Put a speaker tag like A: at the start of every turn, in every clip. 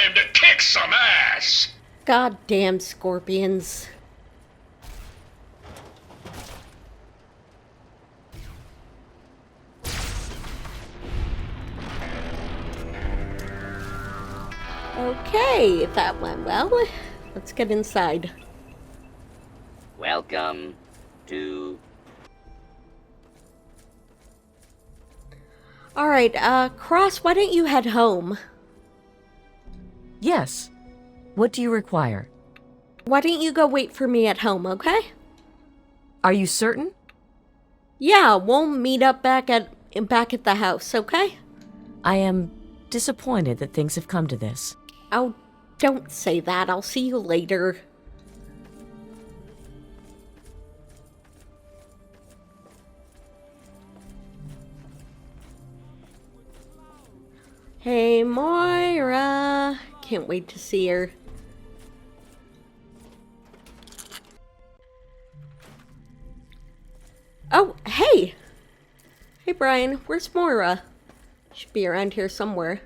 A: time to kick some ass!
B: Goddamn scorpions. Okay, that went well. Let's get inside.
C: Welcome to...
B: Alright, Cross, why don't you head home?
D: Yes. What do you require?
B: Why don't you go wait for me at home, okay?
D: Are you certain?
B: Yeah, we'll meet up back at the house, okay?
D: I am disappointed that things have come to this.
B: Oh, don't say that. I'll see you later. Hey, Moira. Can't wait to see her. Oh, hey! Hey, Brian. Where's Moira? Should be around here somewhere.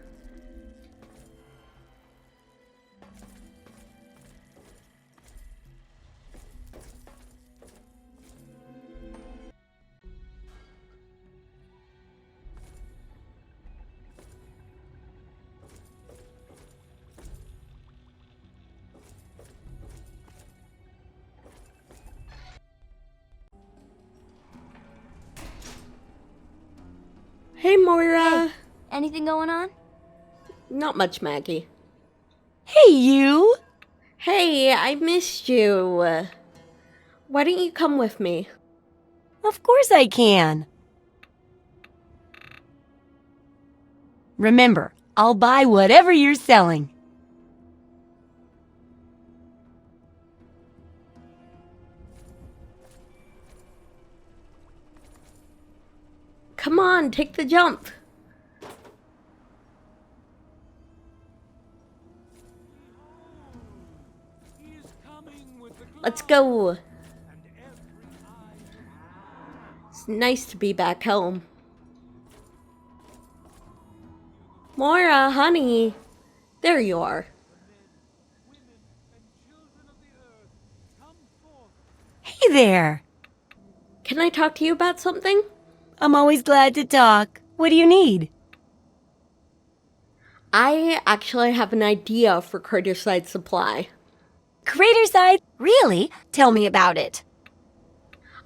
B: Hey, Moira.
E: Hey, anything going on?
B: Not much, Maggie.
E: Hey, you!
B: Hey, I missed you. Why don't you come with me?
E: Of course I can. Remember, I'll buy whatever you're selling.
B: Come on, take the jump. Let's go. It's nice to be back home. Moira, honey. There you are.
E: Hey there!
B: Can I talk to you about something?
E: I'm always glad to talk. What do you need?
B: I actually have an idea for Craterside supply.
E: Craterside? Really? Tell me about it.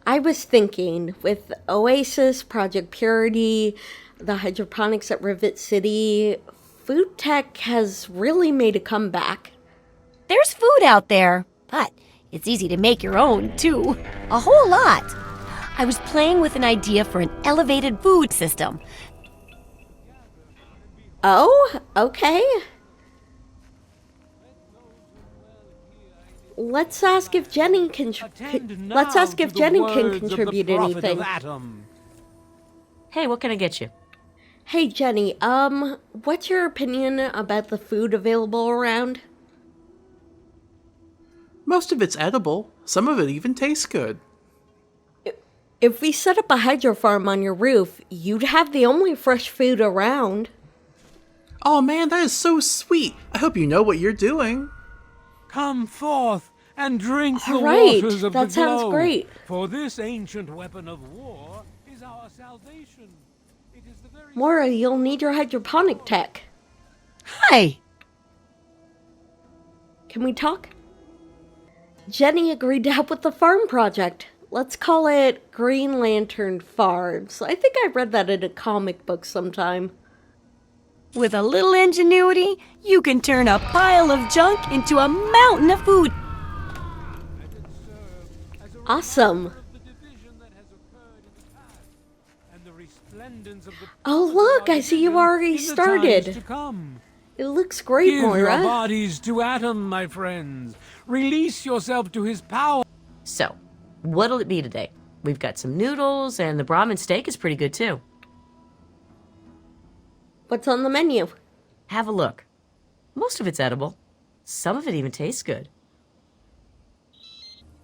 B: I was thinking, with Oasis, Project Purity, the hydroponics at Rivet City, food tech has really made a comeback.
E: There's food out there, but it's easy to make your own, too. A whole lot. I was playing with an idea for an elevated food system.
B: Oh, okay. Let's ask if Jenny can contribute anything.
D: Hey, what can I get you?
B: Hey Jenny, what's your opinion about the food available around?
F: Most of it's edible. Some of it even tastes good.
B: If we set up a hydro farm on your roof, you'd have the only fresh food around.
F: Oh man, that is so sweet. I hope you know what you're doing.
G: Come forth and drink the
B: Right,
G: waters of
B: that
G: the
B: sounds
G: glow,
B: great.
G: for this ancient weapon of war is our salvation. It is the very
B: Moira, you'll need your hydroponic tech.
E: Hi!
B: Can we talk? Jenny agreed to help with the farm project. Let's call it Green Lantern Farms. I think I read that in a comic book sometime.
E: With a little ingenuity, you can turn a pile of junk into a mountain of food.
B: Awesome.
G: the division that has occurred in the past, and the resplendence of the
B: Oh look, I see you already
G: in the times
B: started.
G: to come.
B: It looks great,
G: Give your
B: Moira.
G: bodies to Atom, my friends. Release yourself to his power.
D: So, what'll it be today? We've got some noodles, and the Brahmin steak is pretty good too.
B: What's on the menu?
D: Have a look. Most of it's edible. Some of it even tastes good.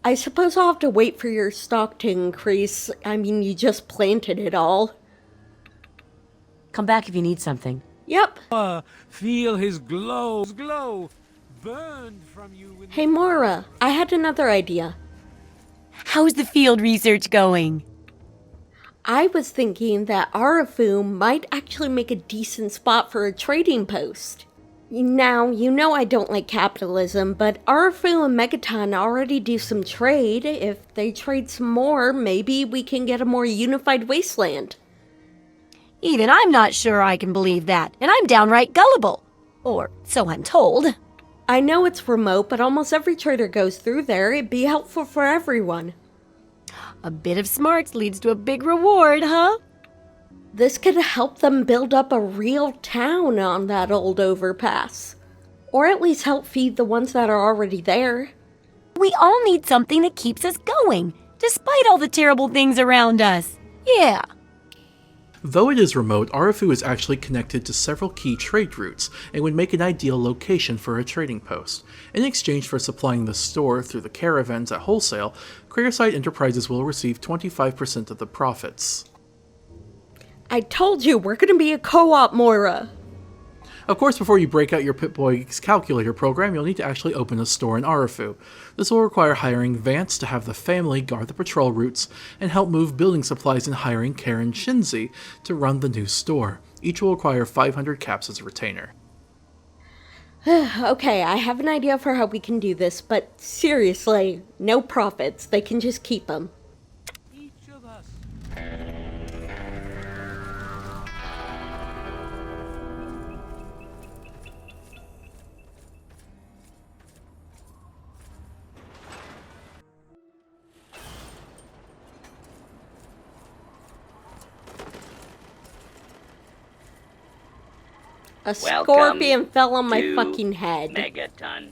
B: I suppose I'll have to wait for your stock to increase. I mean, you just planted it all.
D: Come back if you need something.
B: Yep.
G: Feel his glow burned from you in
B: Hey, Moira, I had another idea.
E: How's the field research going?
B: I was thinking that Arefu might actually make a decent spot for a trading post. Now, you know I don't like capitalism, but Arefu and Megaton already do some trade. If they trade some more, maybe we can get a more unified wasteland.
E: Even I'm not sure I can believe that, and I'm downright gullible. Or so I'm told.
B: I know it's remote, but almost every trader goes through there. It'd be helpful for everyone.
E: A bit of smarts leads to a big reward, huh?
B: This could help them build up a real town on that old overpass. Or at least help feed the ones that are already there.
E: We all need something that keeps us going, despite all the terrible things around us. Yeah.
F: Though it is remote, Arefu is actually connected to several key trade routes and would make an ideal location for a trading post. In exchange for supplying the store through the caravans at wholesale, Craterside Enterprises will receive 25% of the profits.
B: I told you, we're gonna be a co-op, Moira.
F: Of course, before you break out your Pip-Boy's calculator program, you'll need to actually open a store in Arefu. This will require hiring Vance to have the family guard the patrol routes and help move building supplies and hiring Karen Shinzi to run the new store. Each will require 500 caps as a retainer.
B: Okay, I have an idea for how we can do this, but seriously, no profits. They can just keep them.
G: each of us.
B: A
C: Welcome
B: scorpion fell on my
C: to
B: fucking head.
C: Megaton.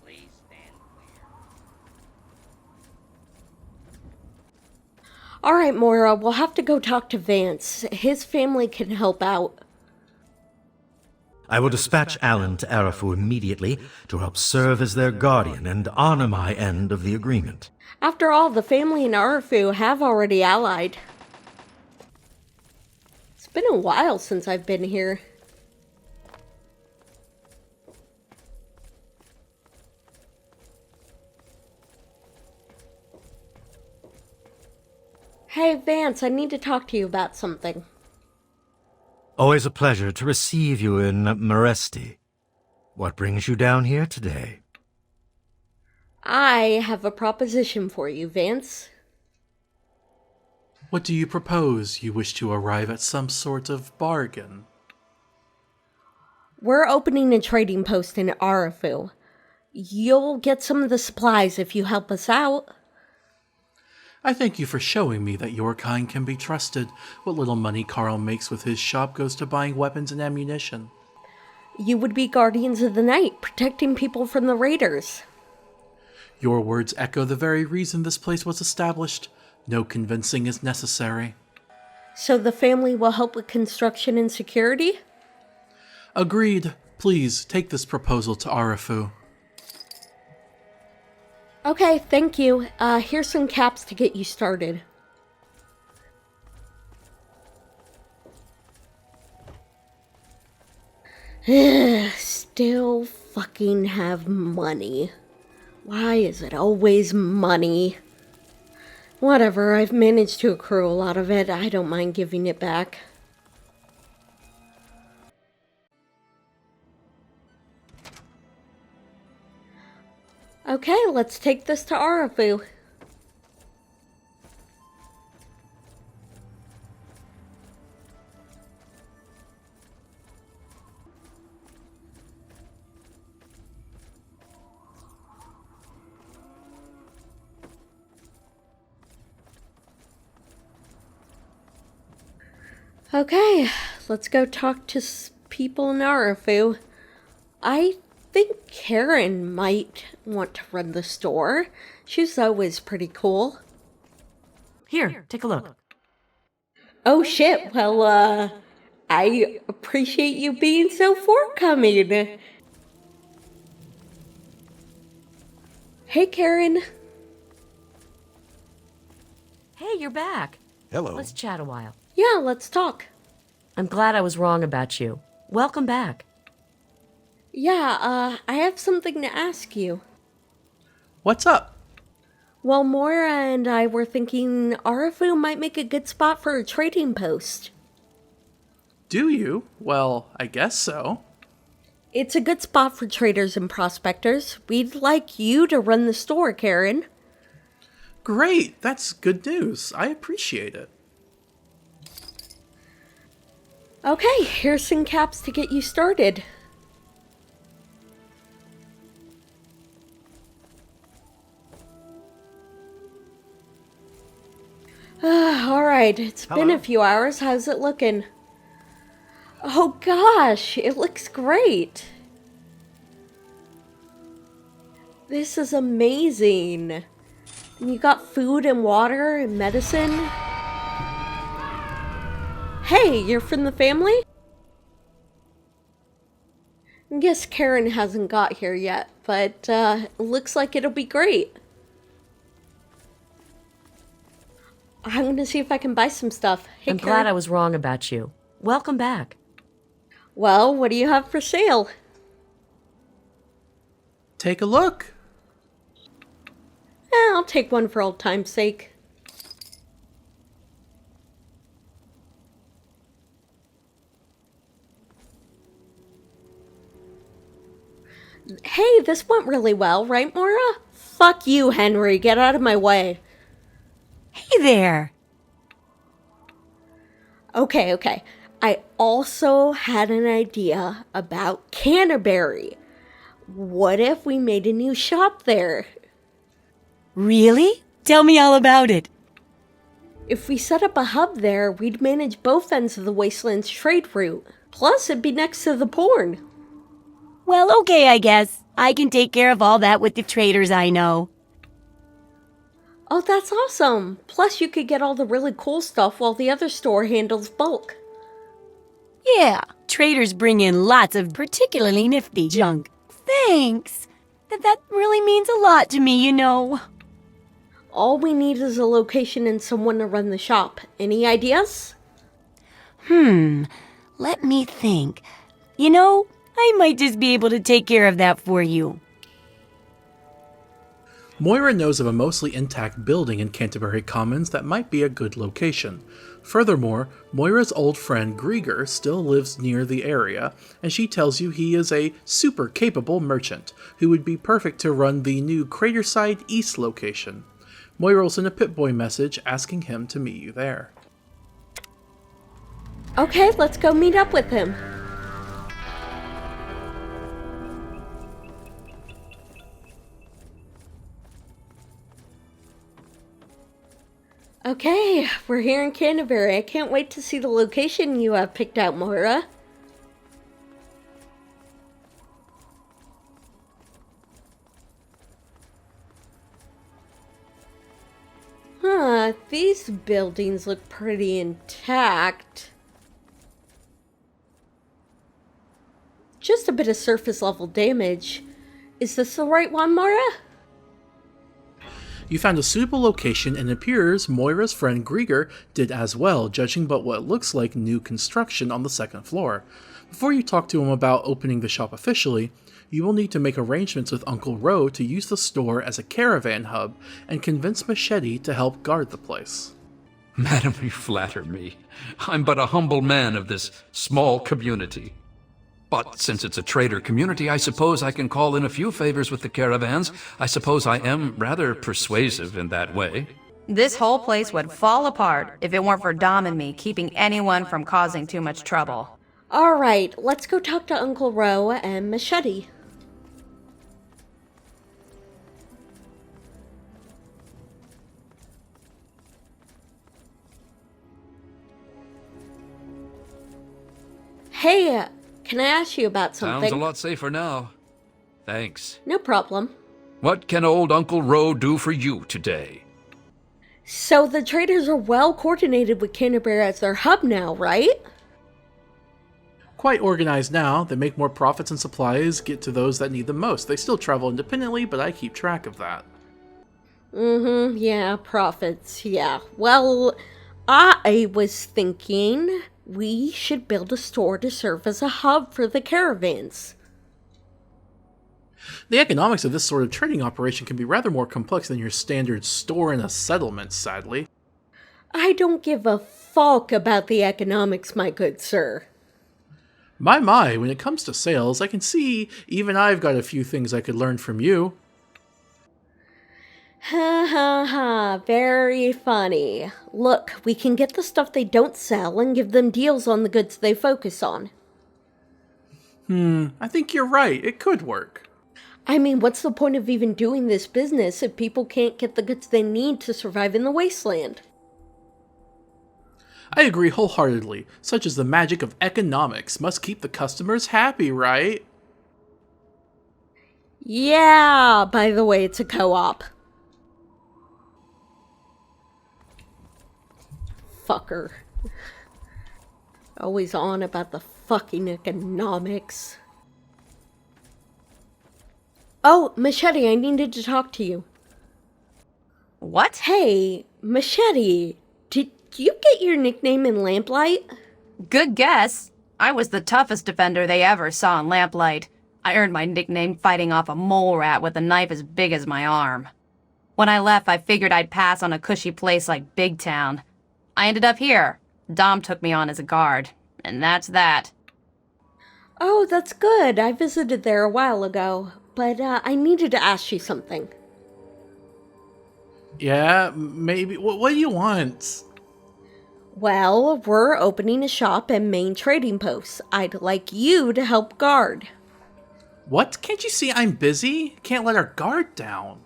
C: Please stand clear.
B: Alright, Moira, we'll have to go talk to Vance. His family can help out.
H: I will dispatch Alan to Arefu immediately to help serve as their guardian and honor my end of the agreement.
B: After all, the family in Arefu have already allied. It's been a while since I've been here. Hey, Vance, I need to talk to you about something.
H: Always a pleasure to receive you in Meresti. What brings you down here today?
B: I have a proposition for you, Vance.
F: What do you propose? You wish to arrive at some sort of bargain?
B: We're opening a trading post in Arefu. You'll get some of the supplies if you help us out.
F: I thank you for showing me that your kind can be trusted. What little money Carl makes with his shop goes to buying weapons and ammunition.
B: You would be guardians of the night, protecting people from the raiders.
F: Your words echo the very reason this place was established. No convincing is necessary.
B: So the family will help with construction and security?
F: Agreed. Please, take this proposal to Arefu.
B: Okay, thank you. Here's some caps to get you started. Still fucking have money. Why is it always money? Whatever, I've managed to accrue a lot of it. I don't mind giving it back. Okay, let's take this to Arefu. Okay, let's go talk to people in Arefu. I think Karen might want to run the store. She's always pretty cool.
D: Here, take a look.
B: Oh shit, well, I appreciate you being so forthcoming. Hey, Karen.
D: Hey, you're back.
I: Hello.
D: Let's chat a while.
B: Yeah, let's talk.
D: I'm glad I was wrong about you. Welcome back.
B: Yeah, I have something to ask you.
F: What's up?
B: Well, Moira and I were thinking Arefu might make a good spot for a trading post.
F: Do you? Well, I guess so.
B: It's a good spot for traders and prospectors. We'd like you to run the store, Karen.
F: Great, that's good news. I appreciate it.
B: Okay, here's some caps to get you started. Alright, it's been a few hours. How's it looking? Oh gosh, it looks great. This is amazing. And you got food and water and medicine. Hey, you're from the family? I guess Karen hasn't got here yet, but it looks like it'll be great. I'm gonna see if I can buy some stuff. Hey,
D: I'm
B: Karen.
D: glad I was wrong about you. Welcome back.
B: Well, what do you have for sale?
F: Take a look.
B: I'll take one for old time's sake. Hey, this went really well, right, Moira? Fuck you, Henry. Get out of my way.
E: Hey there.
B: Okay. I also had an idea about Canterbury. What if we made a new shop there?
E: Really? Tell me all about it.
B: If we set up a hub there, we'd manage both ends of the Wasteland's trade route. Plus, it'd be next to the porn.
E: Well, okay, I guess. I can take care of all that with the traders I know.
B: Oh, that's awesome. Plus, you could get all the really cool stuff while the other store handles bulk.
E: Yeah, traders bring in lots of particularly nifty junk. Thanks. That really means a lot to me, you know.
B: All we need is a location and someone to run the shop. Any ideas?
E: Let me think. You know, I might just be able to take care of that for you.
F: Moira knows of a mostly intact building in Canterbury Commons that might be a good location. Furthermore, Moira's old friend Grieger still lives near the area, and she tells you he is a super capable merchant who would be perfect to run the new Craterside East location. Moira will send a Pip-Boy message asking him to meet you there.
B: Okay, let's go meet up with him. Okay, we're here in Canterbury. I can't wait to see the location you have picked out, Moira. These buildings look pretty intact. Just a bit of surface level damage. Is this the right one, Moira?
F: You found a suitable location, and it appears Moira's friend Grieger did as well, judging by what looks like new construction on the second floor. Before you talk to him about opening the shop officially, you will need to make arrangements with Uncle Ro to use the store as a caravan hub and convince Machete to help guard the place.
I: Madam, you flatter me. I'm but a humble man of this small community. But since it's a trader community, I suppose I can call in a few favors with the caravans. I suppose I am rather persuasive in that way.
J: This whole place would fall apart if it weren't for Dom and me keeping anyone from causing too much trouble.
B: Alright, let's go talk to Uncle Ro and Machete. Hey, can I ask you about something?
I: Sounds a lot safer now. Thanks.
B: No problem.
I: What can old Uncle Ro do for you today?
B: So the traders are well coordinated with Canterbury as their hub now, right?
F: Quite organized now. They make more profits and supplies get to those that need them most. They still travel independently, but I keep track of that.
B: Yeah, profits, yeah. Well, I was thinking We should build a store to serve as a hub for the caravans.
F: The economics of this sort of trading operation can be rather more complex than your standard store in a settlement, sadly.
B: I don't give a fuck about the economics, my good sir.
F: My, when it comes to sales, I can see even I've got a few things I could learn from you.
B: Ha ha ha, very funny. Look, we can get the stuff they don't sell and give them deals on the goods they focus on.
F: I think you're right, it could work.
B: I mean, what's the point of even doing this business if people can't get the goods they need to survive in the wasteland?
F: I agree wholeheartedly, such as the magic of economics must keep the customers happy, right?
B: Yeah, by the way, it's a co-op. Fucker. Always on about the fucking economics. Oh, Machete, I needed to talk to you.
J: What?
B: Hey, Machete, did you get your nickname in Lamplight?
J: Good guess. I was the toughest defender they ever saw in Lamplight. I earned my nickname fighting off a mole rat with a knife as big as my arm. When I left, I figured I'd pass on a cushy place like Big Town. I ended up here. Dom took me on as a guard, and that's that.
B: Oh, that's good. I visited there a while ago, but I needed to ask you something.
F: Yeah, maybe. What do you want?
B: Well, we're opening a shop and main trading posts. I'd like you to help guard.
F: What? Can't you see I'm busy? Can't let our guard down.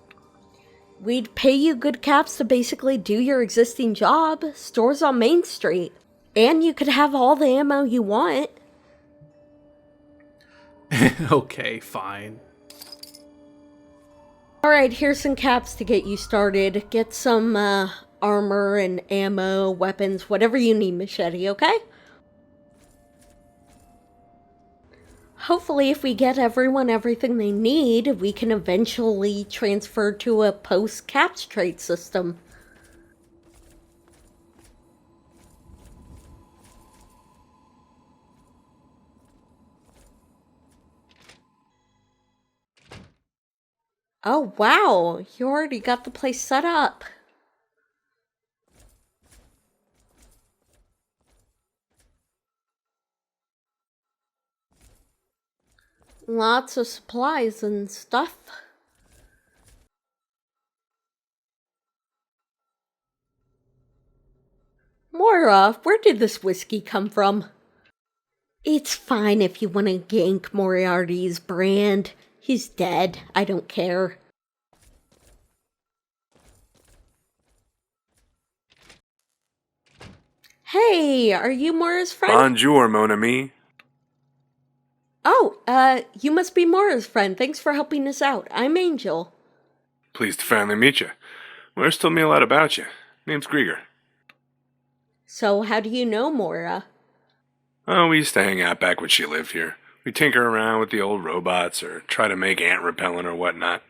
B: We'd pay you good caps to basically do your existing job. Stores on Main Street. And you could have all the ammo you want.
F: Okay, fine.
B: Alright, here's some caps to get you started. Get some, armor and ammo, weapons, whatever you need, Machete, okay? Hopefully, if we get everyone everything they need, we can eventually transfer to a post-caps trade system. Oh, wow! You already got the place set up. Lots of supplies and stuff. Moira, where did this whiskey come from? It's fine if you want to gank Moriarty's brand. He's dead. I don't care. Hey, are you Moira's friend?
K: Bonjour, mon ami.
B: Oh, you must be Moira's friend. Thanks for helping us out. I'm Angel.
K: Pleased to finally meet you. Moira's told me a lot about you. Name's Grieger.
B: So, how do you know Moira?
K: Oh, we used to hang out back when she lived here. We tinker around with the old robots or try to make ant repellent or whatnot.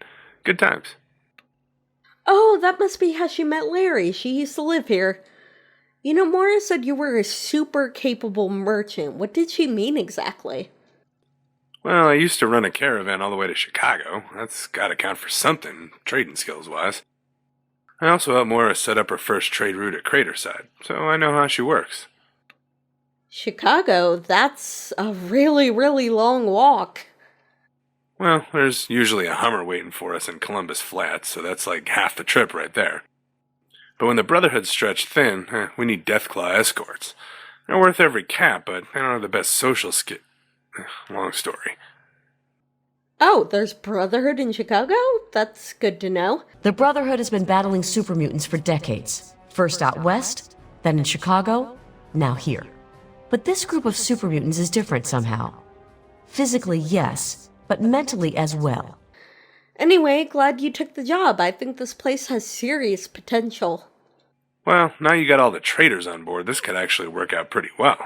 K: Good times.
B: Oh, that must be how she met Larry. She used to live here. You know, Moira said you were a super capable merchant. What did she mean exactly?
K: Well, I used to run a caravan all the way to Chicago. That's gotta count for something, trading skills-wise. I also helped Moira set up her first trade route at Craterside, so I know how she works.
B: Chicago? That's a really, really long walk.
K: Well, there's usually a Hummer waiting for us in Columbus Flats, so that's like half the trip right there. But when the Brotherhood's stretched thin, we need Deathclaw escorts. They're worth every cap, but they don't have the best social skill. Long story.
B: Oh, there's Brotherhood in Chicago? That's good to know.
D: The Brotherhood has been battling super mutants for decades. First out west, then in Chicago, now here. But this group of super mutants is different somehow. Physically, yes, but mentally as well.
B: Anyway, glad you took the job. I think this place has serious potential.
K: Well, now you got all the traders on board, this could actually work out pretty well.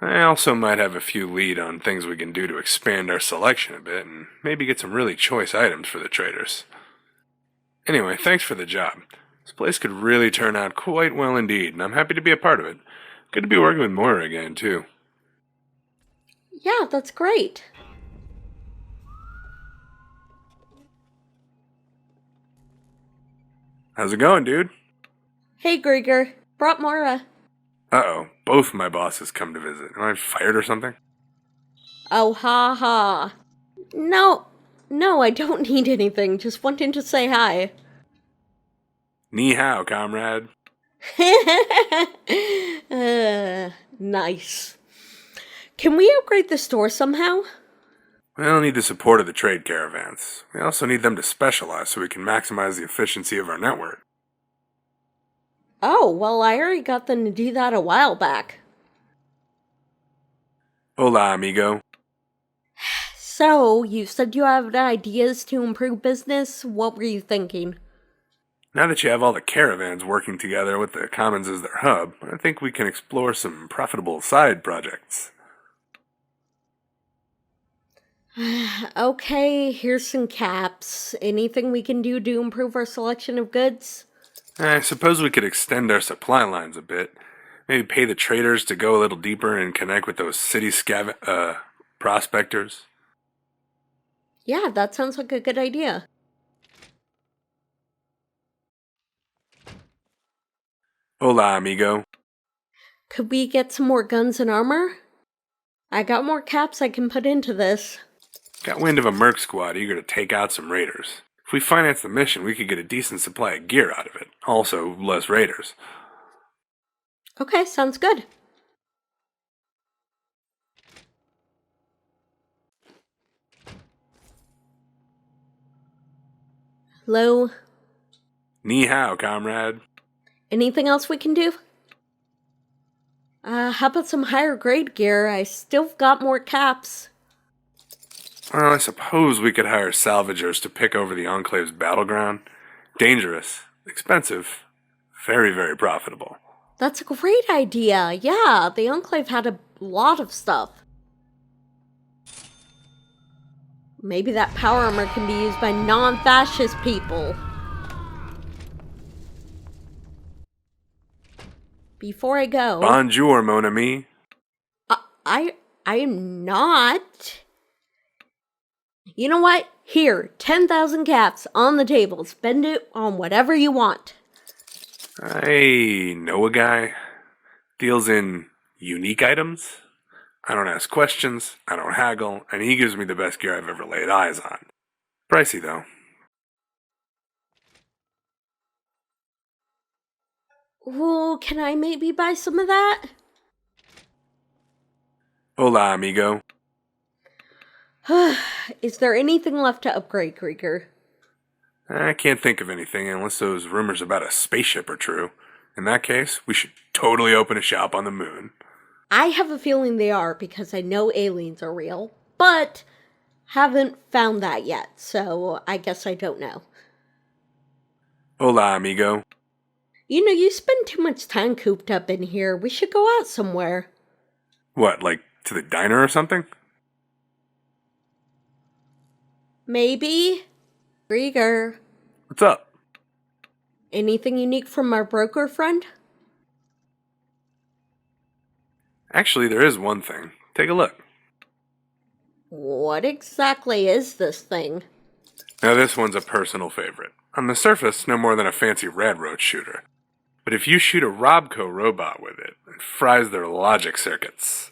K: I also might have a few lead on things we can do to expand our selection a bit and maybe get some really choice items for the traders. Anyway, thanks for the job. This place could really turn out quite well indeed, and I'm happy to be a part of it. Good to be working with Moira again, too.
B: Yeah, that's great.
K: How's it going, dude?
B: Hey, Grieger. Brought Moira.
K: Uh-oh, both my bosses come to visit. Am I fired or something?
B: Oh, ha ha. No, I don't need anything. Just wanting to say hi.
K: Ni hao, comrade.
B: Nice. Can we upgrade the store somehow?
K: We'll need the support of the trade caravans. We also need them to specialize so we can maximize the efficiency of our network.
B: Oh, well, I already got them to do that a while back.
K: Hola, amigo.
B: So, you said you have ideas to improve business? What were you thinking?
K: Now that you have all the caravans working together with the commons as their hub, I think we can explore some profitable side projects.
B: Okay, here's some caps. Anything we can do to improve our selection of goods?
K: I suppose we could extend our supply lines a bit. Maybe pay the traders to go a little deeper and connect with those city prospectors.
B: Yeah, that sounds like a good idea.
K: Hola, amigo.
B: Could we get some more guns and armor? I got more caps I can put into this.
K: Got wind of a merc squad eager to take out some raiders. If we finance the mission, we could get a decent supply of gear out of it. Also, less raiders.
B: Okay, sounds good. Hello?
K: Ni hao, comrade.
B: Anything else we can do? How about some higher grade gear? I still got more caps.
K: Well, I suppose we could hire salvagers to pick over the Enclave's battleground. Dangerous, expensive, very, very profitable.
B: That's a great idea. Yeah, the Enclave had a lot of stuff. Maybe that power armor can be used by non-fascist people. Before I go...
K: Bonjour, mon ami.
B: I am not... You know what? Here, 10,000 caps on the table. Spend it on whatever you want.
K: I know a guy. Deals in unique items. I don't ask questions, I don't haggle, and he gives me the best gear I've ever laid eyes on. Pricey, though.
B: Well, can I maybe buy some of that?
K: Hola, amigo.
B: Is there anything left to upgrade, Krieger?
K: I can't think of anything unless those rumors about a spaceship are true. In that case, we should totally open a shop on the moon.
B: I have a feeling they are because I know aliens are real, but haven't found that yet, so I guess I don't know.
K: Hola, amigo.
B: You know, you spend too much time cooped up in here. We should go out somewhere.
K: What, like to the diner or something?
B: Maybe. Krieger.
K: What's up?
B: Anything unique from our broker friend?
K: Actually, there is one thing. Take a look.
B: What exactly is this thing?
K: Now this one's a personal favorite. On the surface, no more than a fancy railroad shooter. But if you shoot a Robco robot with it, it fries their logic circuits,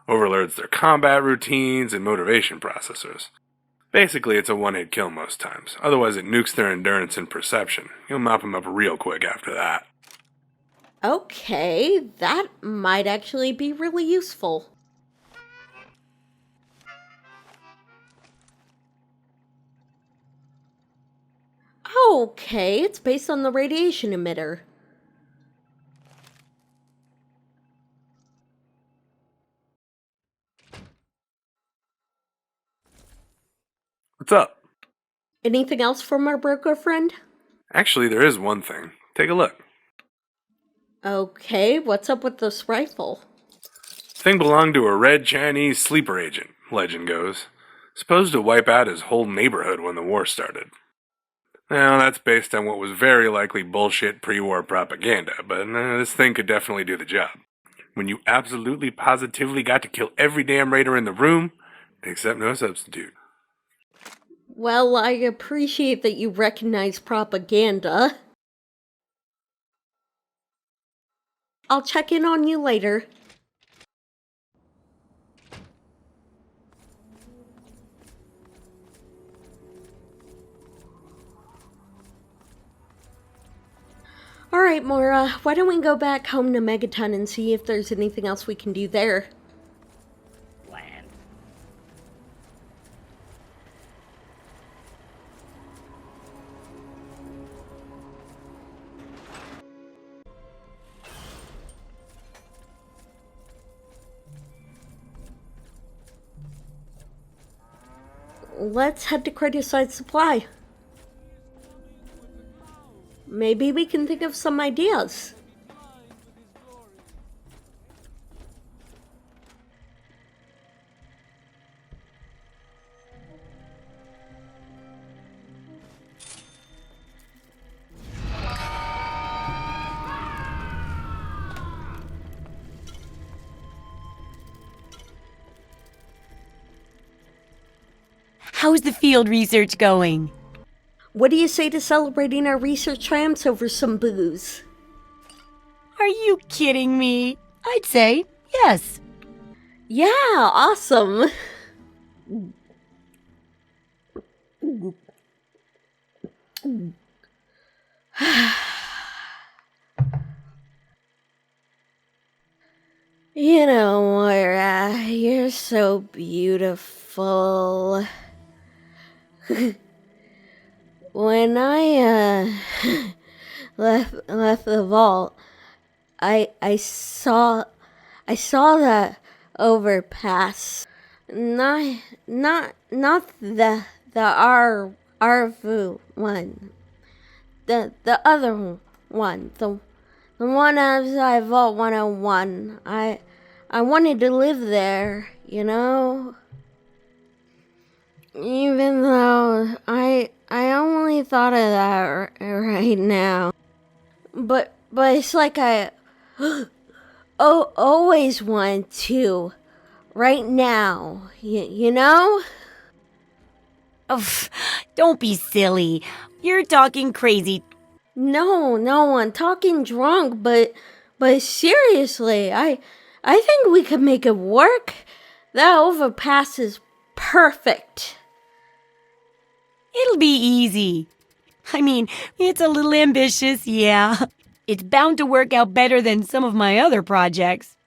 K: overloads their combat routines and motivation processors. Basically, it's a one-hit kill most times. Otherwise, it nukes their endurance and perception. You'll mop them up real quick after that.
B: Okay, that might actually be really useful. Okay, it's based on the radiation emitter.
K: What's up?
B: Anything else from our broker friend?
K: Actually, there is one thing. Take a look.
B: Okay, what's up with this rifle?
K: Thing belonged to a red Chinese sleeper agent, legend goes. Supposed to wipe out his whole neighborhood when the war started. Now, that's based on what was very likely bullshit pre-war propaganda, but this thing could definitely do the job. when you absolutely positively got to kill every damn raider in the room, except no substitute.
B: Well, I appreciate that you recognize propaganda. I'll check in on you later. Alright, Moira, why don't we go back home to Megaton and see if there's anything else we can do there?
C: Land.
B: Let's head to Craterside Supply. Maybe we can think of some ideas.
E: How's the field research going?
B: What do you say to celebrating our research triumphs over some booze?
E: Are you kidding me? I'd say yes.
B: Yeah, awesome. You know, Moira, you're so beautiful. When I left the vault, I saw that overpass. Not the Arefu one. The other one. The one outside Vault 101. I wanted to live there, you know? Even though I only thought of that right now. But it's like I always want to. Right now, you know?
E: Oh, don't be silly. You're talking crazy.
B: No, I'm talking drunk, but seriously, I think we could make it work. That overpass is perfect.
E: It'll be easy. I mean, it's a little ambitious, yeah. It's bound to work out better than some of my other projects.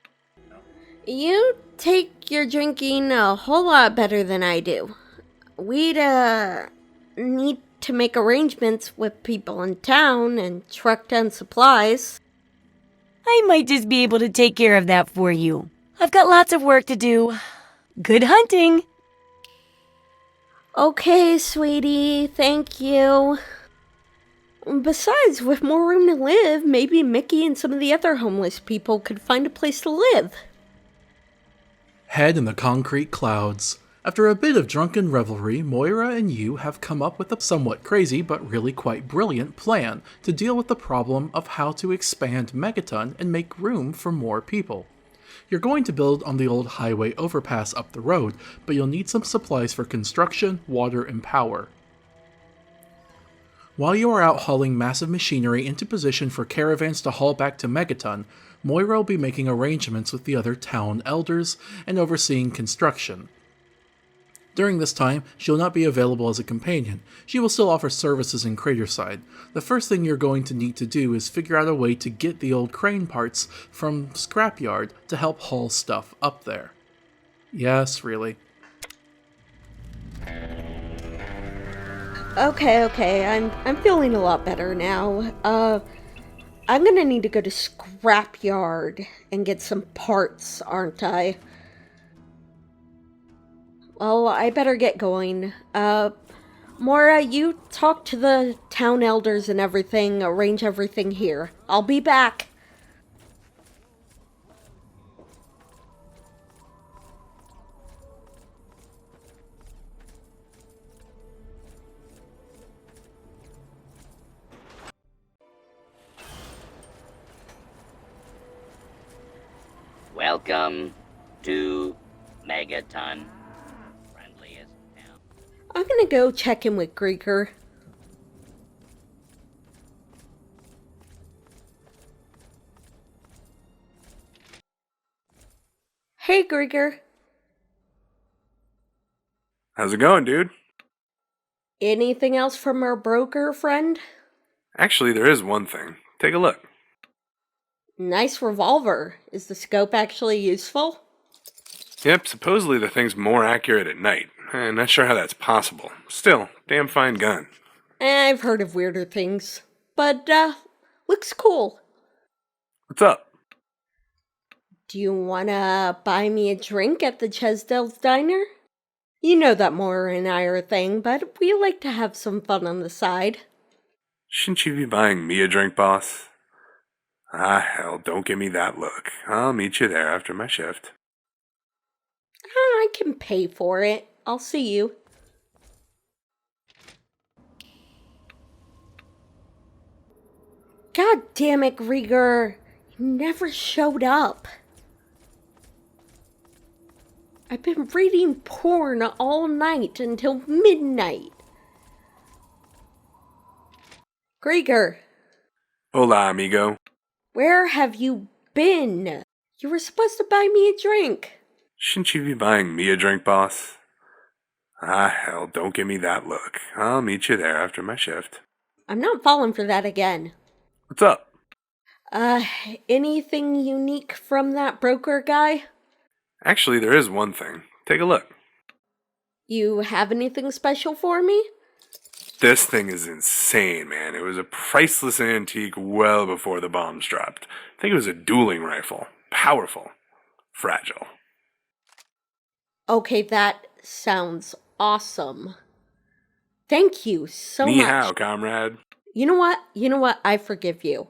B: You take your drinking a whole lot better than I do. We'd, need to make arrangements with people in town and truck down supplies.
E: I might just be able to take care of that for you. I've got lots of work to do. Good hunting!
B: Okay, sweetie, thank you. Besides, with more room to live, maybe Mickey and some of the other homeless people could find a place to live.
F: Head in the concrete clouds. After a bit of drunken revelry, Moira and you have come up with a somewhat crazy but really quite brilliant plan to deal with the problem of how to expand Megaton and make room for more people. You're going to build on the old highway overpass up the road, but you'll need some supplies for construction, water, and power. While you are out hauling massive machinery into position for caravans to haul back to Megaton, Moira will be making arrangements with the other town elders and overseeing construction. During this time, she'll not be available as a companion. She will still offer services in Craterside. The first thing you're going to need to do is figure out a way to get the old crane parts from Scrapyard to help haul stuff up there. Yes, really.
B: Okay, I'm feeling a lot better now. I'm gonna need to go to Scrapyard and get some parts, aren't I? Well, I better get going. Moira, you talk to the town elders and everything, arrange everything here. I'll be back.
C: Welcome to Megaton. Friendliest town.
B: I'm gonna go check in with Grieger. Hey, Grieger.
K: How's it going, dude?
B: Anything else from our broker friend?
K: Actually, there is one thing. Take a look.
B: Nice revolver. Is the scope actually useful?
K: Yep, supposedly the thing's more accurate at night. I'm not sure how that's possible. Still, damn fine gun.
B: I've heard of weirder things. But, looks cool.
K: What's up?
B: Do you wanna buy me a drink at the Chesdale's Diner? You know that Moira and I are a thing, but we like to have some fun on the side.
K: Shouldn't you be buying me a drink, boss? Ah, hell, don't give me that look. I'll meet you there after my shift.
B: I can pay for it. I'll see you. God damn it, Grieger. You never showed up. I've been reading porn all night until midnight. Grieger,
K: Hola, amigo.
B: where have you been? You were supposed to buy me a drink.
K: Shouldn't you be buying me a drink, boss? Ah, hell, don't give me that look. I'll meet you there after my shift.
B: I'm not falling for that again.
K: What's up?
B: Anything unique from that broker guy?
K: Actually, there is one thing. Take a look.
B: You have anything special for me?
K: This thing is insane, man. It was a priceless antique well before the bombs dropped. I think it was a dueling rifle. Powerful. Fragile.
B: Okay, that sounds awesome. Thank you so
K: Ni
B: much.
K: hao, comrade.
B: You know what? I forgive you.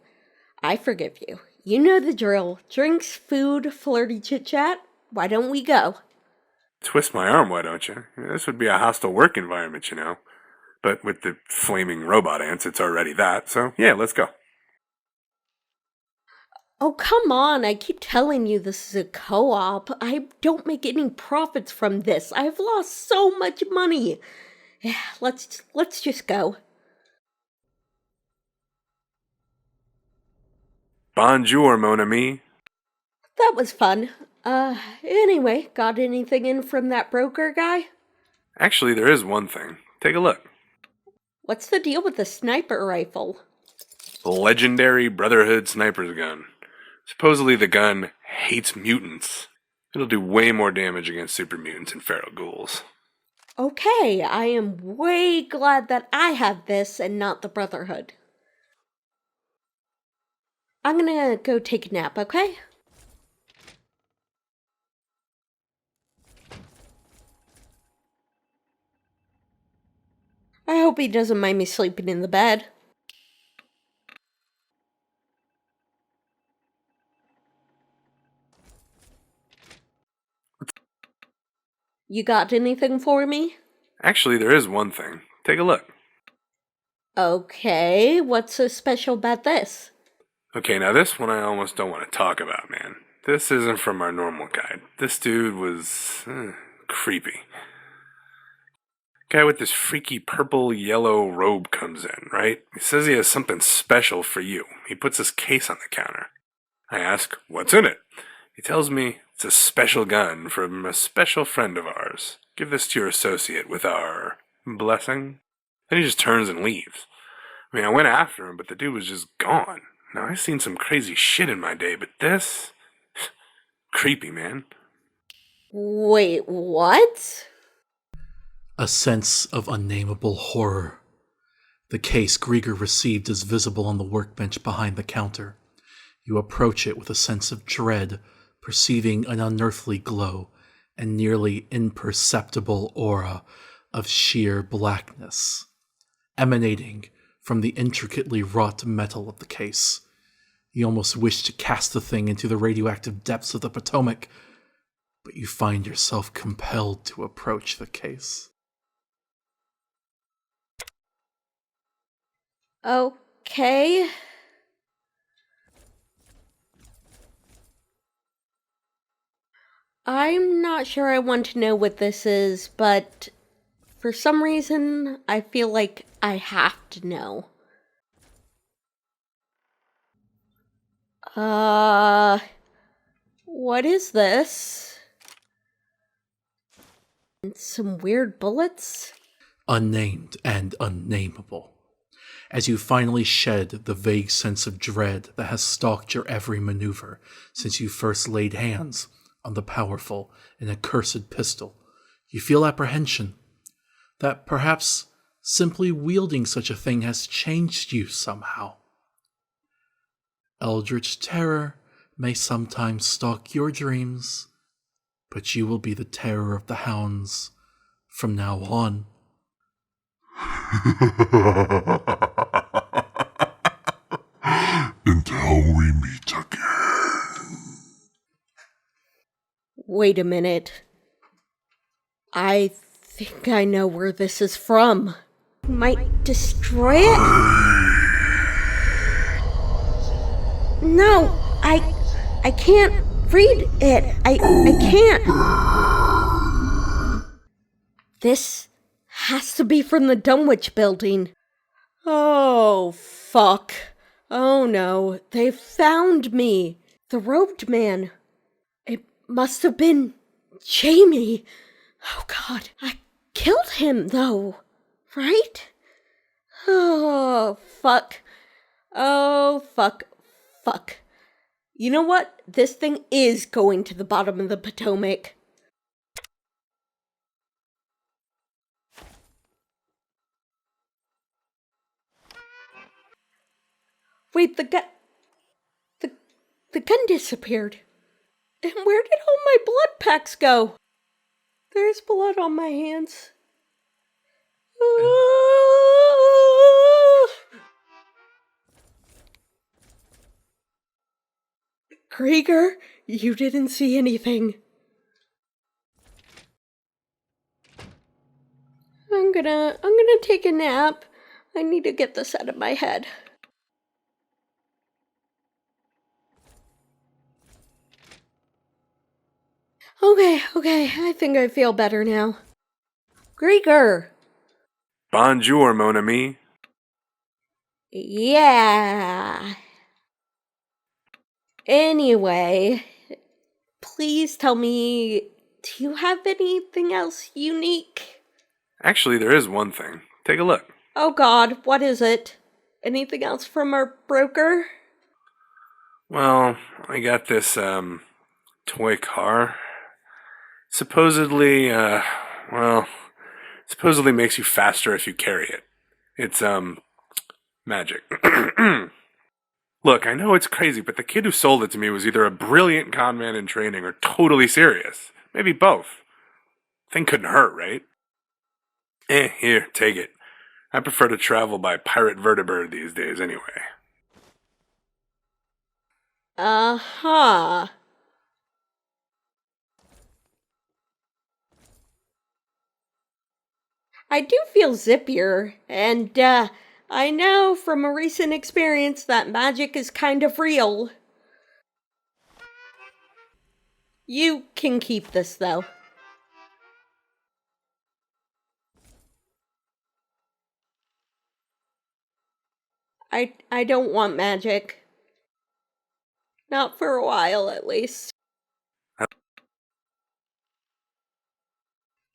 B: You know the drill. Drinks, food, flirty chit-chat. Why don't we go?
K: Twist my arm, why don't you? This would be a hostile work environment, you know. But with the flaming robot ants, it's already that. So, yeah, let's go.
B: Oh, come on. I keep telling you this is a co-op. I don't make any profits from this. I've lost so much money. Let's just go.
K: Bonjour, mon ami.
B: That was fun. Anyway, got anything in from that broker guy?
K: Actually, there is one thing. Take a look.
B: What's the deal with the sniper rifle?
K: Legendary Brotherhood sniper's gun. Supposedly the gun hates mutants. It'll do way more damage against super mutants and feral ghouls.
B: Okay, I am way glad that I have this and not the Brotherhood. I'm gonna go take a nap, okay? I hope he doesn't mind me sleeping in the bed. You got anything for me?
K: Actually, there is one thing. Take a look.
B: Okay, what's so special about this?
K: Okay, now this one I almost don't want to talk about, man. This isn't from our normal guide. This dude was creepy. Guy with this freaky purple-yellow robe comes in, right? He says he has something special for you. He puts this case on the counter. I ask, what's in it? He tells me it's a special gun from a special friend of ours. Give this to your associate with our blessing. Then he just turns and leaves. I mean, I went after him, but the dude was just gone. Now, I've seen some crazy shit in my day, but this... creepy, man.
B: Wait, what?
F: A sense of unnameable horror. The case Grieger received is visible on the workbench behind the counter. You approach it with a sense of dread, perceiving an unearthly glow and nearly imperceptible aura of sheer blackness, emanating from the intricately wrought metal of the case. You almost wish to cast the thing into the radioactive depths of the Potomac, but you find yourself compelled to approach the case.
B: Okay. I'm not sure I want to know what this is, but for some reason, I feel like I have to know. What is this? Some weird bullets?
F: Unnamed and unnameable. As you finally shed the vague sense of dread that has stalked your every maneuver since you first laid hands on the powerful and accursed pistol, you feel apprehension that perhaps simply wielding such a thing has changed you somehow. Eldritch terror may sometimes stalk your dreams, but you will be the terror of the hounds from now on.
A: Until we meet again.
B: Wait a minute. I think I know where this is from. Might destroy it? No, I can't read it. I can't. This has to be from the Dunwich building. Oh, fuck. Oh no, they found me. The robed man. It must have been Jamie. Oh god, I killed him though, right? Oh, fuck. Oh, fuck. Fuck. You know what? This thing is going to the bottom of the Potomac. Wait, the gun disappeared. And where did all my blood packs go? There's blood on my hands. Krieger, you didn't see anything. I'm gonna take a nap. I need to get this out of my head. Okay, I think I feel better now. Krieger!
K: Bonjour, mon ami.
B: Yeah. Anyway, please tell me, do you have anything else unique?
K: Actually, there is one thing. Take a look.
B: Oh god, what is it? Anything else from our broker?
K: Well, I got this, toy car. Supposedly makes you faster if you carry it. It's, magic. Look, I know it's crazy, but the kid who sold it to me was either a brilliant con man in training or totally serious. Maybe both. Thing couldn't hurt, right? Here, take it. I prefer to travel by pirate vertibird these days anyway.
B: Uh-huh. I do feel zippier, and, I know from a recent experience that magic is kind of real. You can keep this, though. I don't want magic. Not for a while, at least.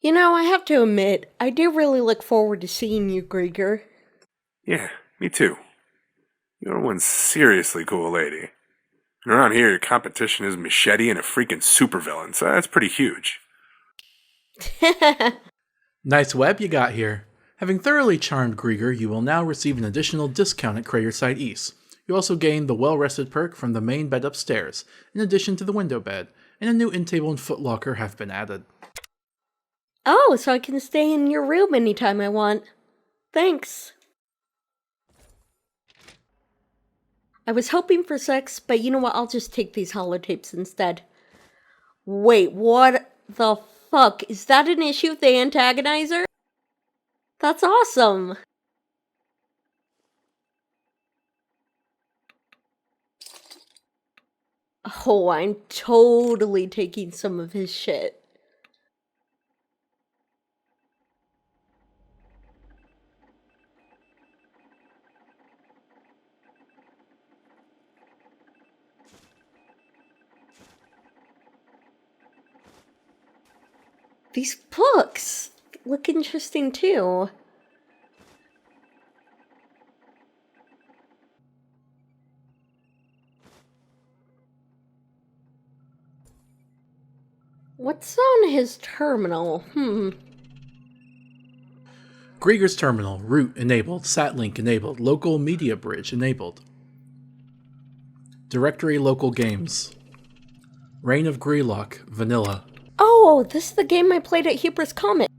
B: You know, I have to admit, I do really look forward to seeing you, Krieger.
K: Yeah, me too. You're one seriously cool lady. And around here, your competition is Machete and a freaking supervillain, so that's pretty huge.
F: Nice web you got here. Having thoroughly charmed Krieger, you will now receive an additional discount at Craterside East. You also gain the well-rested perk from the main bed upstairs, in addition to the window bed, and a new in-table and footlocker have been added.
B: Oh, so I can stay in your room anytime I want. Thanks. I was hoping for sex, but you know what? I'll just take these holotapes instead. Wait, what the fuck? Is that an issue of the antagonizer? That's awesome. Oh, I'm totally taking some of his shit. These books look interesting too. What's on his terminal?
F: Grieger's terminal, root enabled, SatLink enabled, local media bridge enabled. Directory local games. Reign of Greylock, vanilla.
B: Oh, this is the game I played at Hubris Comet.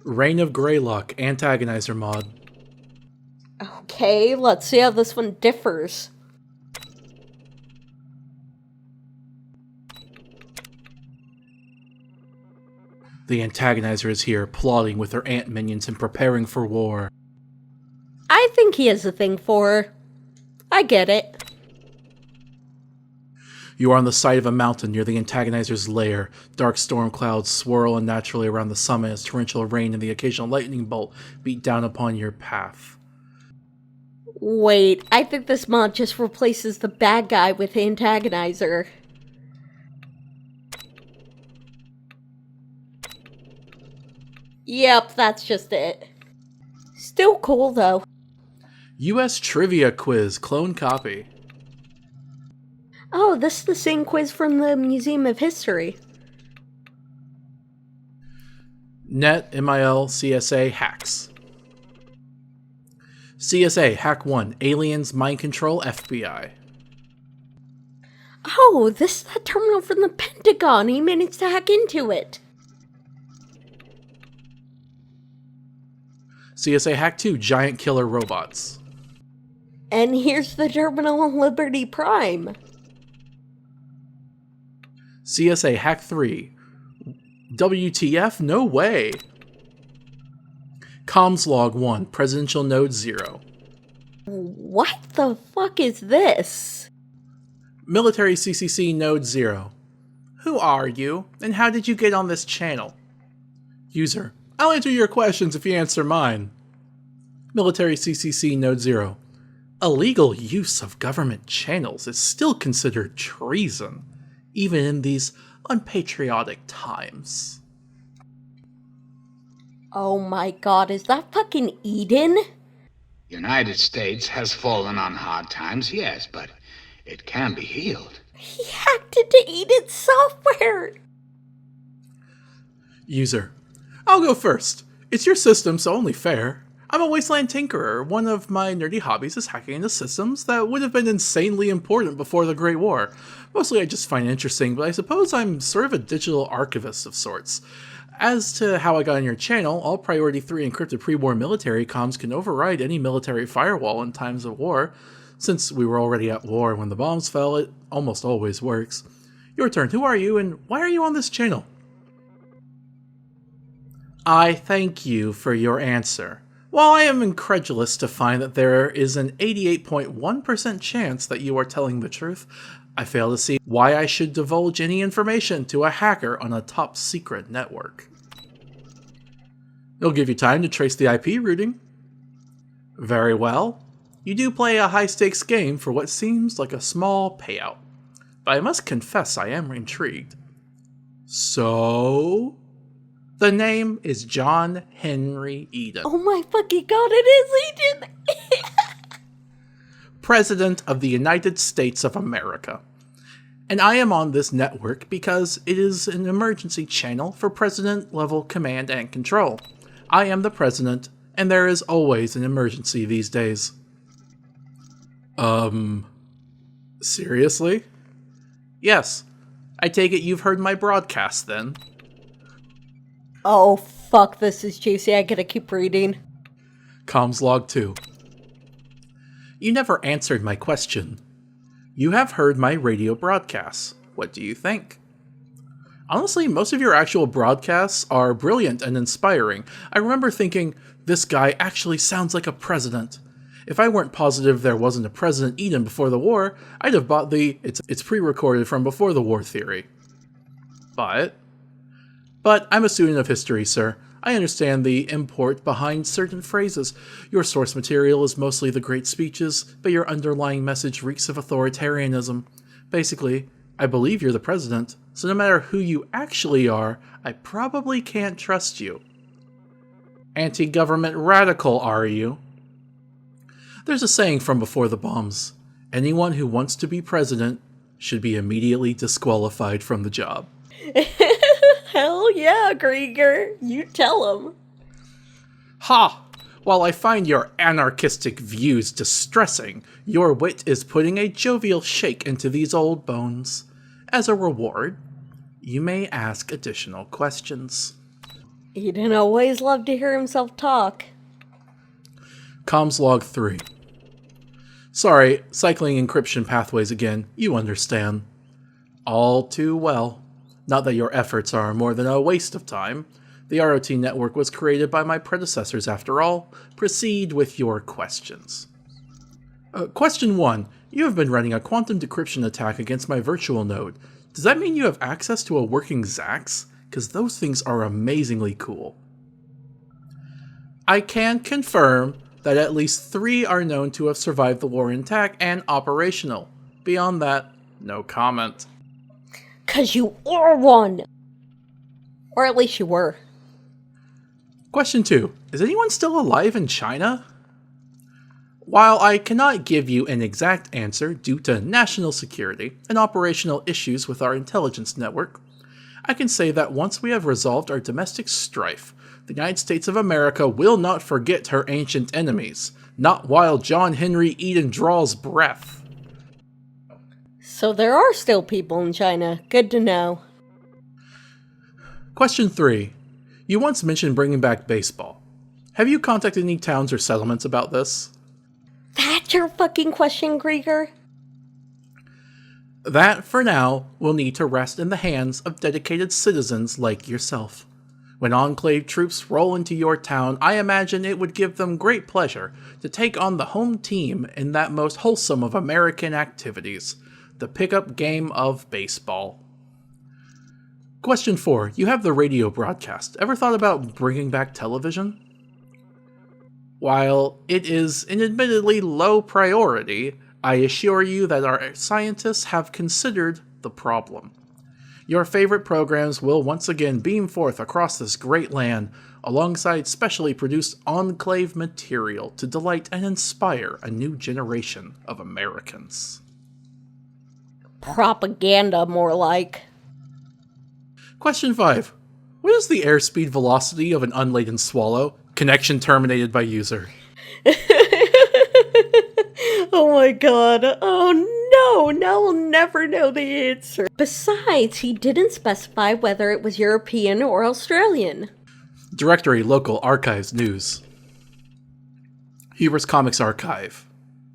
F: Reign of Greylock, antagonizer mod.
B: Okay, let's see how this one differs.
F: The antagonizer is here, plotting with her ant minions and preparing for war.
B: I think he has a thing for her. I get it.
F: You are on the side of a mountain near the antagonizer's lair. Dark storm clouds swirl unnaturally around the summit as torrential rain and the occasional lightning bolt beat down upon your path.
B: Wait, I think this mod just replaces the bad guy with the antagonizer. Yep, that's just it. Still cool though.
F: US Trivia Quiz, clone copy.
B: Oh, this is the same quiz from the Museum of History.
F: Net, MIL, CSA, hacks. CSA, hack 1, aliens, mind control, FBI.
B: Oh, this is that terminal from the Pentagon. He managed to hack into it.
F: CSA, hack 2, giant killer robots.
B: And here's the terminal on Liberty Prime.
F: CSA, hack 3, WTF, no way. Comms log 1, presidential node 0.
B: What the fuck is this?
F: Military CCC node 0. Who are you, and how did you get on this channel? User, I'll answer your questions if you answer mine. Military CCC node 0. Illegal use of government channels is still considered treason, even in these unpatriotic times.
B: Oh my god, is that fucking Eden?
L: United States has fallen on hard times, yes, but it can be healed.
B: He hacked into Eden's software!
F: User, I'll go first. It's your system, so only fair. I'm a wasteland tinkerer. One of my nerdy hobbies is hacking into systems that would have been insanely important before the Great War. Mostly I just find it interesting, but I suppose I'm sort of a digital archivist of sorts. As to how I got on your channel, all Priority 3 encrypted pre-war military comms can override any military firewall in times of war. Since we were already at war when the bombs fell, it almost always works. Your turn. Who are you, and why are you on this channel? I thank you for your answer. While I am incredulous to find that there is an 88.1% chance that you are telling the truth, I fail to see why I should divulge any information to a hacker on a top-secret network. It'll give you time to trace the IP routing. Very well. You do play a high-stakes game for what seems like a small payout. But I must confess I am intrigued. So... the name is John Henry Eden.
B: Oh my fucking god, it is Eden!
F: President of the United States of America. And I am on this network because it is an emergency channel for president-level command and control. I am the president, and there is always an emergency these days. Seriously? Yes. I take it you've heard my broadcast, then.
B: Oh fuck, this is juicy, I gotta keep reading.
F: Comms log 2. You never answered my question. You have heard my radio broadcasts. What do you think? Honestly, most of your actual broadcasts are brilliant and inspiring. I remember thinking, this guy actually sounds like a president. If I weren't positive there wasn't a President Eden before the war, I'd have bought the it's pre-recorded from before the war theory. But I'm a student of history, sir. I understand the import behind certain phrases. Your source material is mostly the great speeches, but your underlying message reeks of authoritarianism. Basically, I believe you're the president, so no matter who you actually are, I probably can't trust you. Anti-government radical, are you? There's a saying from before the bombs. Anyone who wants to be president should be immediately disqualified from the job.
B: Hell yeah, Grieger. You tell him.
F: Ha! While I find your anarchistic views distressing, your wit is putting a jovial shake into these old bones. As a reward, you may ask additional questions.
B: Eden always loved to hear himself talk.
F: Comms log 3. Sorry, cycling encryption pathways again, you understand. All too well. Not that your efforts are more than a waste of time. The ROT network was created by my predecessors after all. Proceed with your questions. Question 1. You have been running a quantum decryption attack against my virtual node. Does that mean you have access to a working Zax? Because those things are amazingly cool. I can confirm that at least 3 are known to have survived the war intact and operational. Beyond that, no comment.
B: 'Cause you are one! Or at least you were.
F: Question 2. Is anyone still alive in China? While I cannot give you an exact answer due to national security and operational issues with our intelligence network, I can say that once we have resolved our domestic strife, the United States of America will not forget her ancient enemies, not while John Henry Eden draws breath.
B: So there are still people in China. Good to know.
F: Question 3. You once mentioned bringing back baseball. Have you contacted any towns or settlements about this?
B: That's your fucking question, Grieger?
F: That, for now, will need to rest in the hands of dedicated citizens like yourself. When Enclave troops roll into your town, I imagine it would give them great pleasure to take on the home team in that most wholesome of American activities, the pickup game of baseball. Question 4. You have the radio broadcast. Ever thought about bringing back television? While it is an admittedly low priority, I assure you that our scientists have considered the problem. Your favorite programs will once again beam forth across this great land, alongside specially produced Enclave material to delight and inspire a new generation of Americans.
B: Propaganda, more like.
F: Question 5. What is the airspeed velocity of an unladen swallow? Connection terminated by user.
B: Oh my god. Oh no, now we'll never know the answer. Besides, he didn't specify whether it was European or Australian.
F: Directory Local Archives News. Hubris Comics Archive.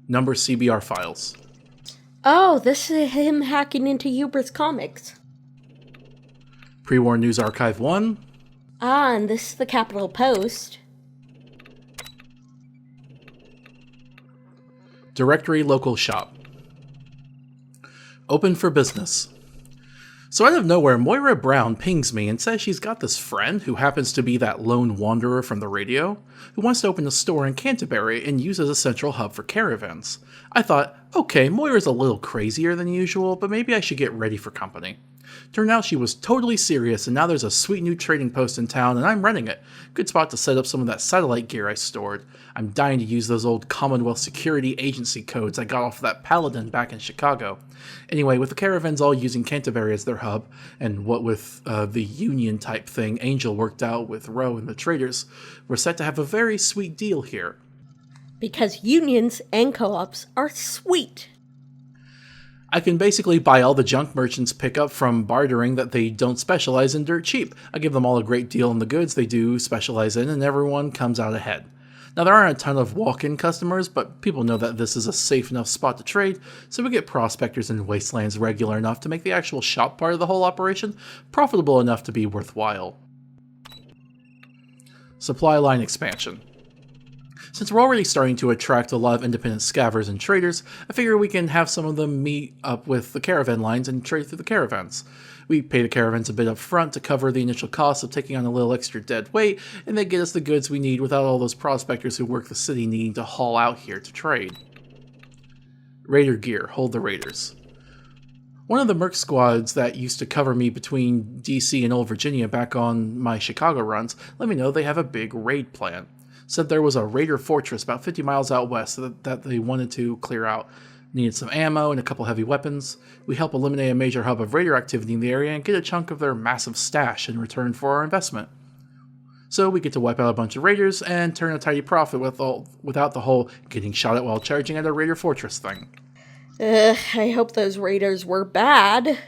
F: Number CBR files.
B: Oh, this is him hacking into Hubris Comics.
F: Pre-war News Archive 1.
B: Ah, and this is the Capital Post.
F: Directory Local Shop. Open for business. So out of nowhere, Moira Brown pings me and says she's got this friend who happens to be that lone wanderer from the radio, who wants to open a store in Canterbury and use as a central hub for caravans. I thought, okay, Moira's a little crazier than usual, but maybe I should get ready for company. Turned out she was totally serious, and now there's a sweet new trading post in town, and I'm running it. Good spot to set up some of that satellite gear I stored. I'm dying to use those old Commonwealth Security Agency codes I got off of that Paladin back in Chicago. Anyway, with the caravans all using Canterbury as their hub, and what with the Union type thing Angel worked out with Roe and the traders, we're set to have a very sweet deal here.
B: Because unions and co-ops are sweet.
F: I can basically buy all the junk merchants pick up from bartering that they don't specialize in dirt cheap. I give them all a great deal on the goods they do specialize in, and everyone comes out ahead. Now, there aren't a ton of walk-in customers, but people know that this is a safe enough spot to trade, so we get prospectors in wastelands regular enough to make the actual shop part of the whole operation profitable enough to be worthwhile. Supply line expansion. Since we're already starting to attract a lot of independent scavvers and traders, I figure we can have some of them meet up with the caravan lines and trade through the caravans. We pay the caravans a bit up front to cover the initial cost of taking on a little extra dead weight, and they get us the goods we need without all those prospectors who work the city needing to haul out here to trade. Raider gear, hold the raiders. One of the merc squads that used to cover me between DC and Old Virginia back on my Chicago runs let me know they have a big raid plan. Said there was a raider fortress about 50 miles out west that they wanted to clear out. Needed some ammo and a couple heavy weapons. We help eliminate a major hub of raider activity in the area and get a chunk of their massive stash in return for our investment. So we get to wipe out a bunch of raiders and turn a tidy profit without the whole getting shot at while charging at a raider fortress thing.
B: I hope those raiders were bad.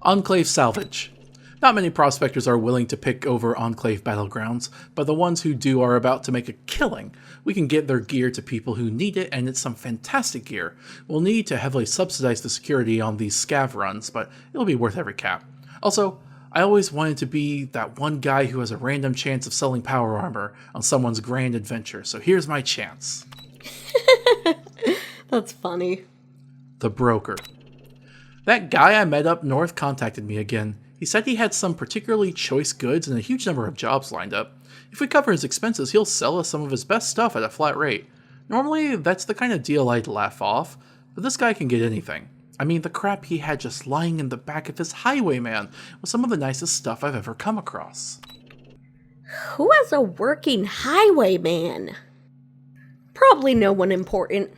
F: Enclave salvage. Not many prospectors are willing to pick over Enclave battlegrounds, but the ones who do are about to make a killing. We can get their gear to people who need it, and it's some fantastic gear. We'll need to heavily subsidize the security on these scav runs, but it'll be worth every cap. Also, I always wanted to be that one guy who has a random chance of selling power armor on someone's grand adventure, so here's my chance.
B: That's funny.
F: The broker. That guy I met up north contacted me again. He said he had some particularly choice goods and a huge number of jobs lined up. If we cover his expenses, he'll sell us some of his best stuff at a flat rate. Normally, that's the kind of deal I'd laugh off, but this guy can get anything. I mean, the crap he had just lying in the back of his highwayman was some of the nicest stuff I've ever come across.
B: Who has a working highwayman? Probably no one important.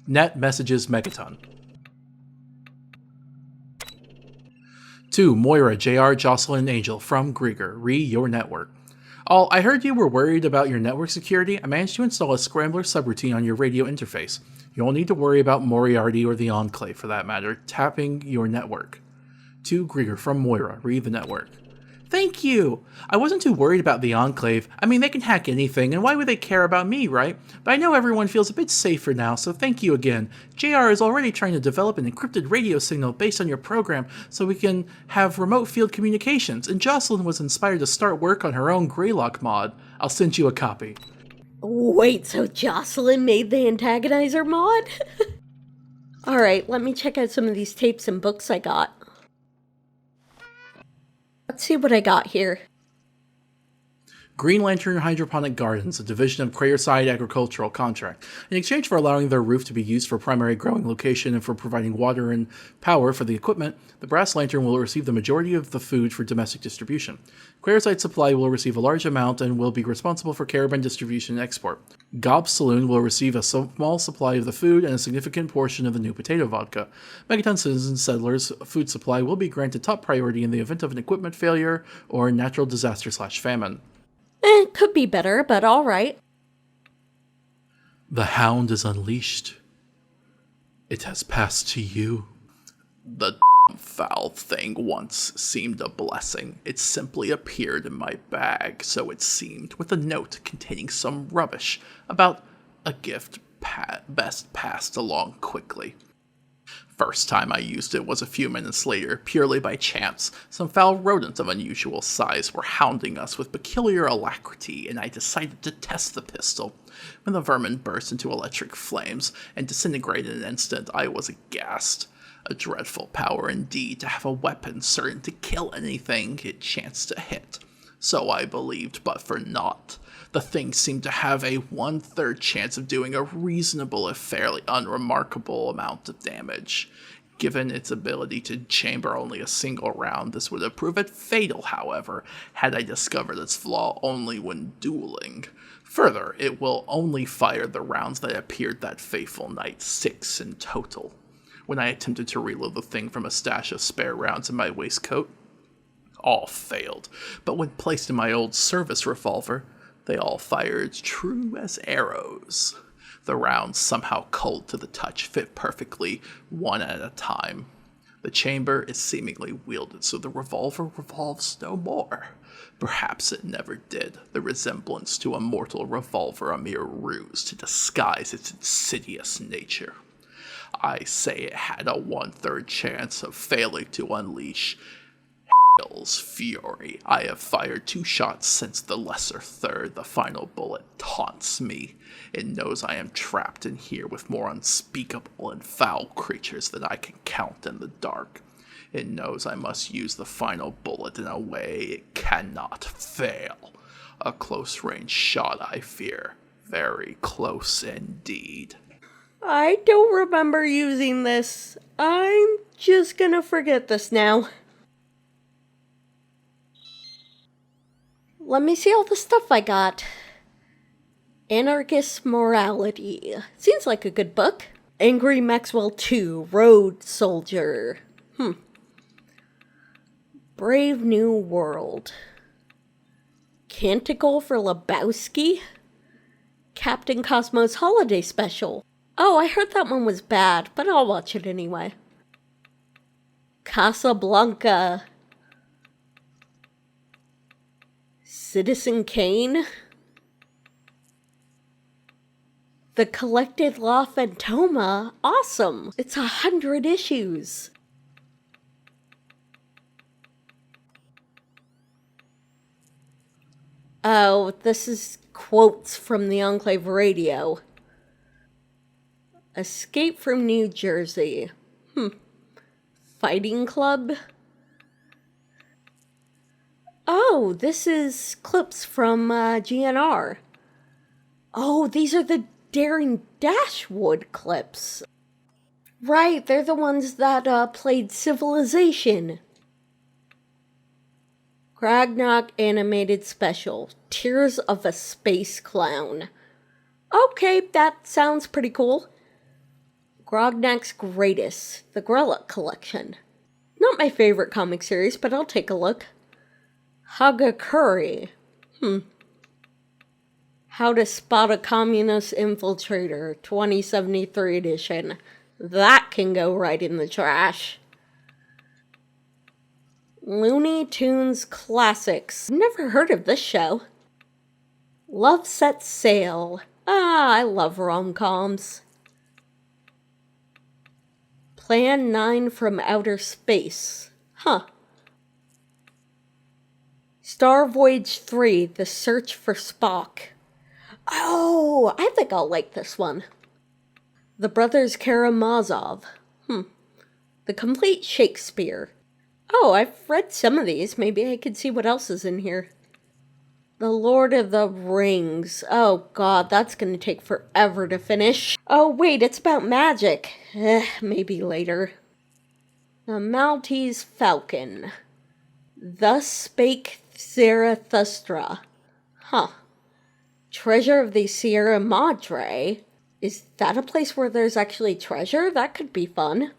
F: Net messages megaton. To Moira, JR, Jocelyn, and Angel from Grieger, your network. I heard you were worried about your network security. I managed to install a scrambler subroutine on your radio interface. You won't need to worry about Moriarty or the Enclave, for that matter, tapping your network. To Grieger from Moira, the network. Thank you! I wasn't too worried about the Enclave. I mean, they can hack anything, and why would they care about me, right? But I know everyone feels a bit safer now, so thank you again. JR is already trying to develop an encrypted radio signal based on your program so we can have remote field communications, and Jocelyn was inspired to start work on her own Greylock mod. I'll send you a copy.
B: Wait, so Jocelyn made the Antagonizer mod? Alright, let me check out some of these tapes and books I got. Let's see what I got here.
F: Green Lantern Hydroponic Gardens, a division of Craterside Agricultural Contract. In exchange for allowing their roof to be used for primary growing location and for providing water and power for the equipment, the Brass Lantern will receive the majority of the food for domestic distribution. Craterside Supply will receive a large amount and will be responsible for caravan distribution and export. Gob's Saloon will receive a small supply of the food and a significant portion of the new potato vodka. Megaton Citizen Settlers' food supply will be granted top priority in the event of an equipment failure or natural disaster/famine.
B: Could be better, but alright.
F: The hound is unleashed. It has passed to you. The foul thing once seemed a blessing. It simply appeared in my bag, so it seemed, with a note containing some rubbish about a gift best passed along quickly. First time I used it was a few minutes later, purely by chance. Some foul rodents of unusual size were hounding us with peculiar alacrity, and I decided to test the pistol. When the vermin burst into electric flames and disintegrated in an instant, I was aghast. A dreadful power indeed to have a weapon certain to kill anything it chanced to hit. So I believed, but for naught. The thing seemed to have a 1/3 chance of doing a reasonable if fairly unremarkable amount of damage. Given its ability to chamber only a single round, this would have proven fatal, however, had I discovered its flaw only when dueling. Further, it will only fire the rounds that appeared that fateful night, 6 in total. When I attempted to reload the thing from a stash of spare rounds in my waistcoat, all failed, but when placed in my old service revolver, they all fired true as arrows. The rounds, somehow cold to the touch, fit perfectly, one at a time. The chamber is seemingly wielded so the revolver revolves no more. Perhaps it never did, the resemblance to a mortal revolver a mere ruse to disguise its insidious nature. I say it had a 1/3 chance of failing to unleash Bill's fury. I have fired 2 shots since the lesser third. The final bullet taunts me. It knows I am trapped in here with more unspeakable and foul creatures than I can count in the dark. It knows I must use the final bullet in a way it cannot fail. A close-range shot, I fear. Very close indeed.
B: I don't remember using this. I'm just gonna forget this now. Let me see all the stuff I got. Anarchist Morality. Seems like a good book. Angry Maxwell 2, Road Soldier. Brave New World. Canticle for Lebowski? Captain Cosmo's Holiday Special. Oh, I heard that one was bad, but I'll watch it anyway. Casablanca. Citizen Kane. The Collected La Fantoma. Awesome. It's 100 issues. Oh, this is quotes from the Enclave Radio. Escape from New Jersey. Fighting Club? Oh, this is clips from GNR. Oh, these are the Daring Dashwood clips. Right, they're the ones that played Civilization. Kragnock Animated Special. Tears of a Space Clown. Okay, that sounds pretty cool. Grognack's Greatest, the Grellock Collection. Not my favorite comic series, but I'll take a look. Hagakuri. How to Spot a Communist Infiltrator, 2073 edition. That can go right in the trash. Looney Tunes Classics. Never heard of this show. Love Sets Sail. I love rom-coms. Plan 9 from Outer Space. Star Voyage 3, The Search for Spock. Oh, I think I'll like this one. The Brothers Karamazov. The Complete Shakespeare. Oh, I've read some of these. Maybe I could see what else is in here. The Lord of the Rings. Oh god, that's gonna take forever to finish. Oh wait, it's about magic. Maybe later. The Maltese Falcon. Thus Spake Zarathustra. Treasure of the Sierra Madre. Is that a place where there's actually treasure? That could be fun.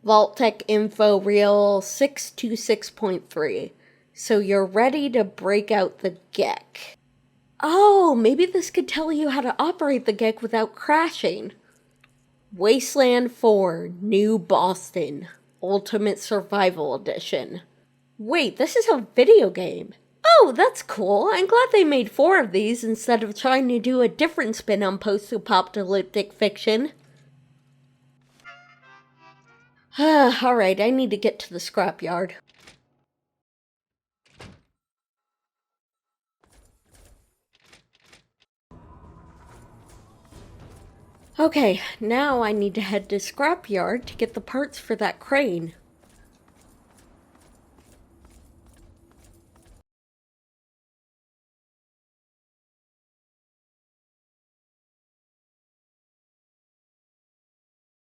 B: Vault-Tec Info Reel 626.3. So you're ready to break out the GEC. Oh, maybe this could tell you how to operate the GEC without crashing. Wasteland 4, New Boston, Ultimate Survival Edition. Wait, this is a video game. Oh, that's cool. I'm glad they made 4 of these instead of trying to do a different spin on post-apocalyptic fiction. Alright, I need to get to the scrapyard. Okay, now I need to head to scrapyard to get the parts for that crane.